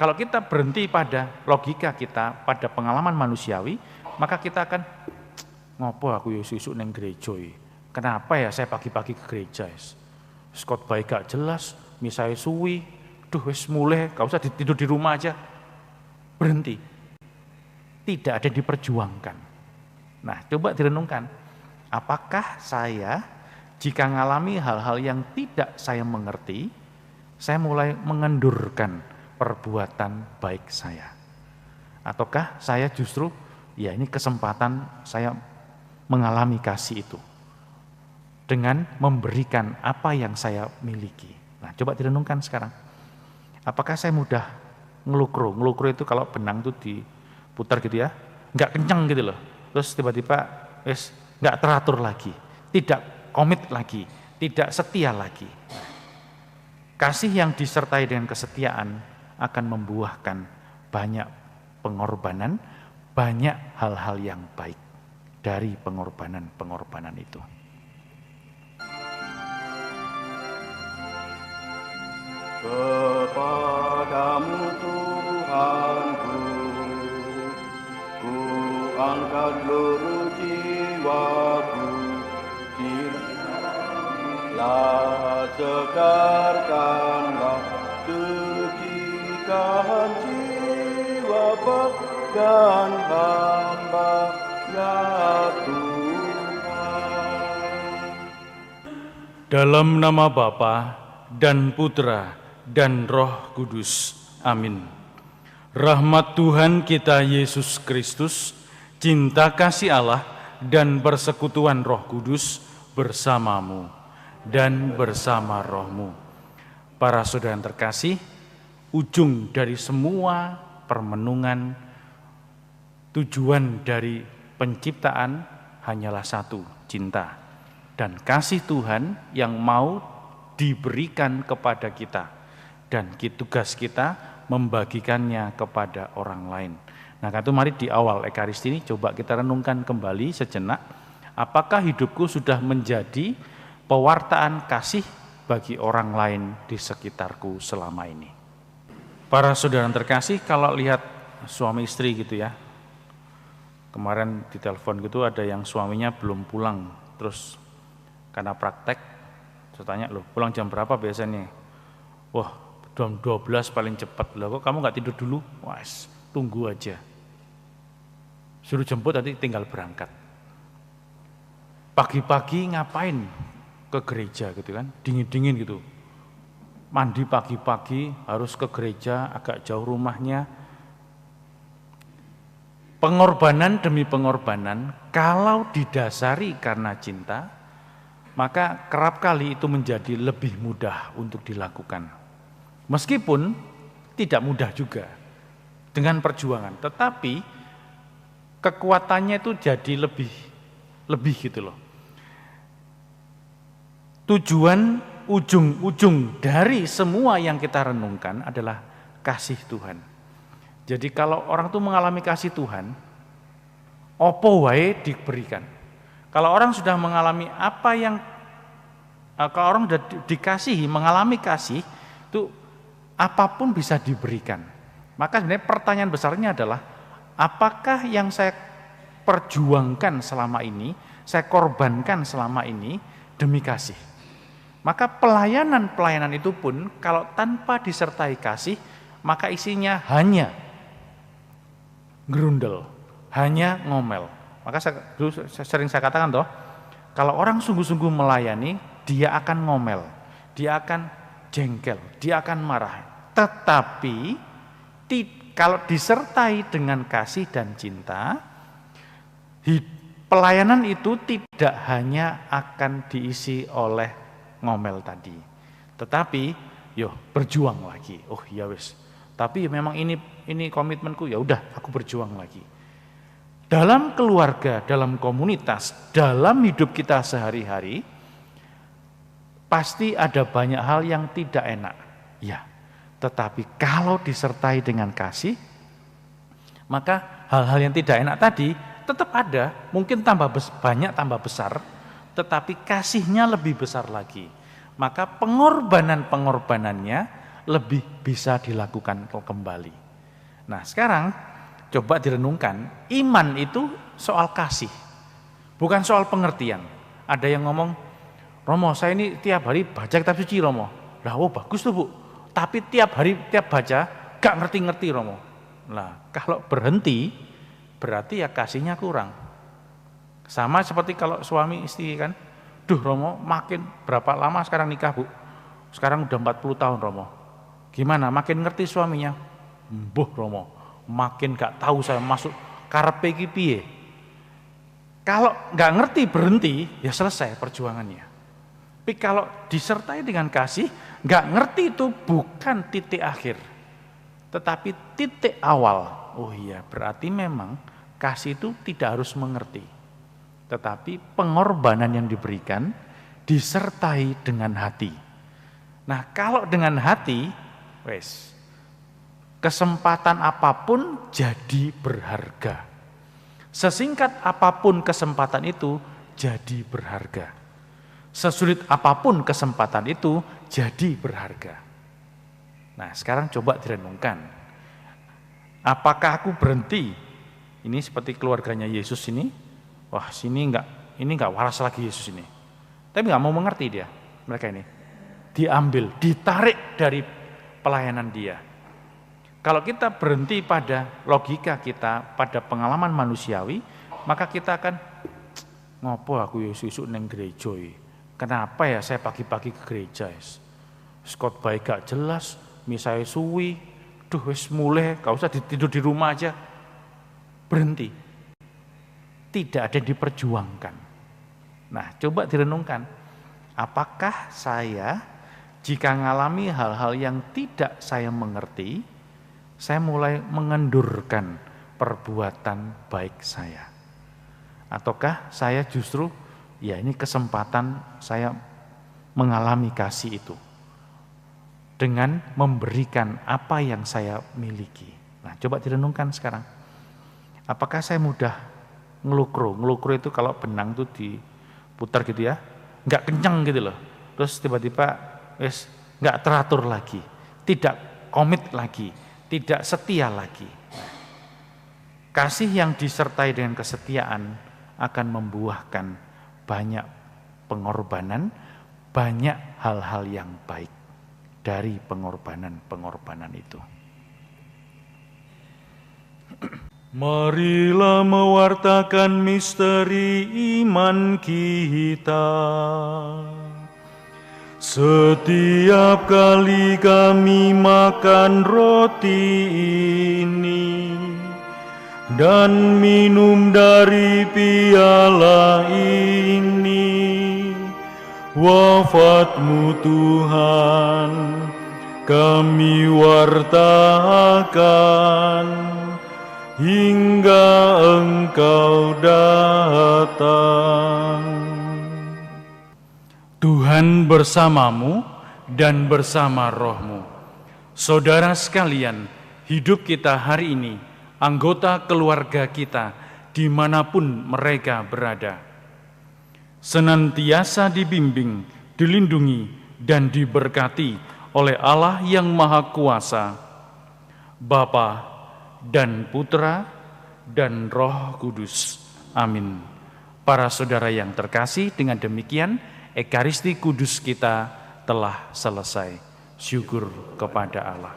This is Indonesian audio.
Kalau kita berhenti pada logika kita, pada pengalaman manusiawi, maka kita akan ngopo aku ya sesuk ning gereja iki. Kenapa ya saya pagi-pagi ke gereja? Khotbah gak jelas, misalnya suwi, duh wis mulai, gak usah tidur di rumah aja. Berhenti. Tidak ada diperjuangkan. Nah, coba direnungkan. Apakah saya jika mengalami hal-hal yang tidak saya mengerti, saya mulai mengendurkan perbuatan baik saya? Ataukah saya justru, ya ini kesempatan saya mengalami kasih itu dengan memberikan apa yang saya miliki. Nah, coba direnungkan sekarang. Apakah saya mudah ngelukru? Ngelukru itu kalau benang itu diputar gitu ya, nggak kencang gitu loh. Terus tiba-tiba nggak teratur lagi, tidak komit lagi, tidak setia lagi. Kasih yang disertai dengan kesetiaan akan membuahkan banyak pengorbanan, banyak hal-hal yang baik dari pengorbanan-pengorbanan itu. Kepadamu Tuhanku, ku angkat seluruh jiwaku, kiranya segarkanlah, sucikan jiwa pegang hamba ya Tuhan. Dalam nama Bapa dan Putra dan Roh Kudus. Amin. Rahmat Tuhan kita Yesus Kristus, cinta kasih Allah dan persekutuan Roh Kudus bersamamu dan bersama rohmu. Para saudara yang terkasih, ujung dari semua permenungan, tujuan dari penciptaan hanyalah satu, cinta. Dan kasih Tuhan yang mau diberikan kepada kita. Dan tugas kita membagikannya kepada orang lain. Nah, itu mari di awal Ekaristi ini coba kita renungkan kembali sejenak. Apakah hidupku sudah menjadi pewartaan kasih bagi orang lain di sekitarku selama ini? Para saudara yang terkasih, kalau lihat suami istri gitu ya, kemarin di telepon gitu ada yang suaminya belum pulang, terus karena praktek, saya tanya, loh pulang jam berapa biasanya? Wah, jam 12 paling cepat. Loh kok kamu gak tidur dulu? Wah, tunggu aja. Suruh jemput nanti tinggal berangkat. Pagi-pagi ngapain ke gereja gitu kan, dingin-dingin gitu. Mandi pagi-pagi harus ke gereja, agak jauh rumahnya. Pengorbanan demi pengorbanan, kalau didasari karena cinta, maka kerap kali itu menjadi lebih mudah untuk dilakukan. Meskipun tidak mudah juga dengan perjuangan, tetapi kekuatannya itu jadi lebih gitu loh. Tujuan ujung-ujung dari semua yang kita renungkan adalah kasih Tuhan. Jadi kalau orang itu mengalami kasih Tuhan, opo wae diberikan. Kalau orang sudah mengalami apa yang, kalau orang sudah dikasihi, mengalami kasih, itu apapun bisa diberikan. Maka sebenarnya pertanyaan besarnya adalah, apakah yang saya perjuangkan selama ini, saya korbankan selama ini demi kasih? Maka pelayanan-pelayanan itu pun kalau tanpa disertai kasih, maka isinya hanya gerundel, hanya ngomel. Maka sering saya katakan toh, kalau orang sungguh-sungguh melayani, dia akan ngomel, dia akan jengkel, dia akan marah. Tetapi kalau disertai dengan kasih dan cinta, pelayanan itu tidak hanya akan diisi oleh ngomel tadi, tetapi berjuang lagi. Oh ya wis, tapi memang ini komitmenku, ya udah aku berjuang lagi. Dalam keluarga, dalam komunitas, dalam hidup kita sehari-hari, pasti ada banyak hal yang tidak enak. Ya, tetapi kalau disertai dengan kasih, maka hal-hal yang tidak enak tadi tetap ada, mungkin tambah banyak, tambah besar, tetapi kasihnya lebih besar lagi. Maka pengorbanan-pengorbanannya lebih bisa dilakukan kembali. Nah sekarang coba direnungkan, iman itu soal kasih, bukan soal pengertian. Ada yang ngomong, Romo saya ini tiap hari baca kitab suci Romo. Lah oh bagus tuh Bu, tapi tiap hari tiap baca gak ngerti-ngerti Romo. Nah kalau berhenti berarti ya kasihnya kurang. Sama seperti kalau suami istri kan, duh Romo makin berapa lama sekarang nikah Bu? Sekarang udah 40 tahun Romo. Gimana makin ngerti suaminya? Mbuh Romo, makin gak tahu saya masuk karepe iki piye. Kalau gak ngerti berhenti ya selesai perjuangannya. Tapi kalau disertai dengan kasih, gak ngerti itu bukan titik akhir, tetapi titik awal. Oh iya, berarti memang kasih itu tidak harus mengerti, tetapi pengorbanan yang diberikan disertai dengan hati. Nah kalau dengan hati, wes kesempatan apapun jadi berharga. Sesingkat apapun kesempatan itu jadi berharga. Sesulit apapun kesempatan itu jadi berharga. Nah sekarang coba direnungkan. Apakah aku berhenti? Ini seperti keluarganya Yesus ini. Wah ini enggak waras lagi Yesus ini. Tapi enggak mau mengerti dia. Mereka ini diambil, ditarik dari pelayanan dia. Kalau kita berhenti pada logika kita, pada pengalaman manusiawi, maka kita akan ngopo aku Yesus neng gereja. Kenapa ya saya pagi-pagi ke gereja? Khotbah gak jelas, misai suwi, duh wis mulai, gak usah tidur di rumah aja. Berhenti. Tidak ada yang diperjuangkan. Nah, coba direnungkan. Apakah saya jika mengalami hal-hal yang tidak saya mengerti, saya mulai mengendurkan perbuatan baik saya? Ataukah saya justru ya ini kesempatan saya mengalami kasih itu dengan memberikan apa yang saya miliki. Nah coba direnungkan sekarang. Apakah saya mudah ngelukro? Ngelukro itu kalau benang itu diputar gitu ya, nggak kencang gitu loh. Terus tiba-tiba nggak teratur lagi, tidak komit lagi, tidak setia lagi. Nah, kasih yang disertai dengan kesetiaan akan membuahkan banyak pengorbanan, banyak hal-hal yang baik dari pengorbanan-pengorbanan itu. Marilah mewartakan misteri iman kita. Setiap kali kami makan roti ini dan minum dari piala ini, wafat-Mu Tuhan kami wartakan hingga Engkau datang. Tuhan bersamamu dan bersama rohmu. Saudara sekalian, hidup kita hari ini, anggota keluarga kita, dimanapun mereka berada, senantiasa dibimbing, dilindungi, dan diberkati oleh Allah yang Maha Kuasa, Bapa dan Putra dan Roh Kudus. Amin. Para saudara yang terkasih, dengan demikian Ekaristi Kudus kita telah selesai. Syukur kepada Allah.